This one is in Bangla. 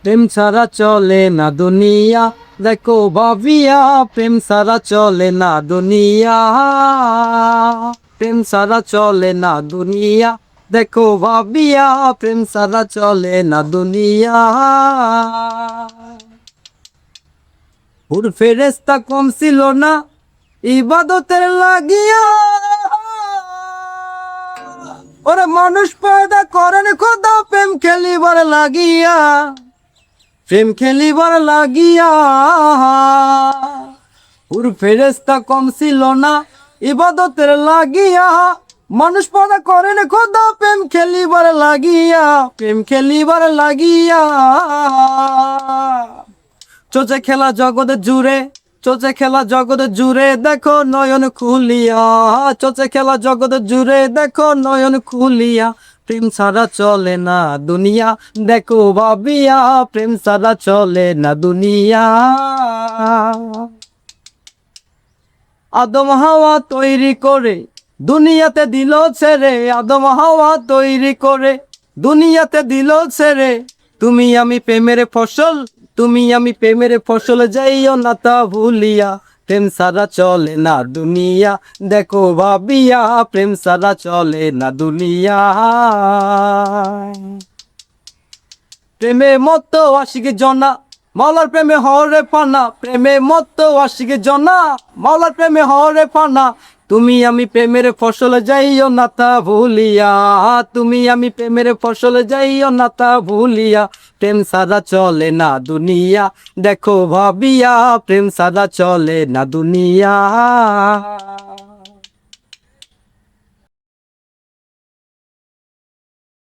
প্রেম ছাড়া চলে না দুনিয়া, দেখো ভাবিয়া প্রেম ছাড়া চলে না দুনিয়া, প্রেম ছাড়া চলে না দুনিয়া, দেখো ভাবিয়া প্রেম ছাড়া চলে না দুনিয়া। হুর ফেরেস্তা কম ছিল না ইবাদতের লাগিয়া, ওরে মানুষ পয়দা করেন খোদা প্রেম খেলিবার লাগিয়া, প্রেম খেলিবার লাগিয়া। হুর ফেরেস্তা কম ছিল না ইবাদতের লাগিয়া, মানুষ পয়দা করেন খোদা প্রেম খেলিবার লাগিয়া, প্রেম খেলিবার লাগিয়া। চোচে খেলা জগৎ জুড়ে, চোচে খেলা জগৎ জুড়ে দেখো নয়ন খুলিয়া, চোচে খেলা জগৎ জুড়ে দেখো নয়ন খুলিয়া, প্রেম ছাড়া চলে না দুনিয়া, দেখো ভাবিয়া প্রেম ছাড়া চলে না দুনিয়া। আদম হাওয়া তৈরি করে দুনিয়াতে দিল ছেড়ে, আদম হাওয়া তৈরি করে দুনিয়াতে দিল ছেড়ে, তুমি আমি প্রেমের ফসল, তুমি আমি প্রেমের ফসল, যাইও না তা ভুলিয়া, প্রেম ছাড়া চলে না দুনিয়া, দেখো ভাবিয়া প্রেম ছাড়া চলে না দুনিয়া। প্রেমে মত আশিকে জনা, মাওলার প্রেমে হরে ফানা, প্রেমে মত আশিকে জনা, মাওলার প্রেমে হরে ফানা, তুমি আমি প্রেমের ফসল, যাইও না তা ভুলিয়া, তুমি আমি প্রেমের ফসল, যাইও না তা ভুলিয়া, প্রেম ছাড়া চলে না দুনিয়া, দেখো ভাবিয়া প্রেম ছাড়া চলে না দুনিয়া।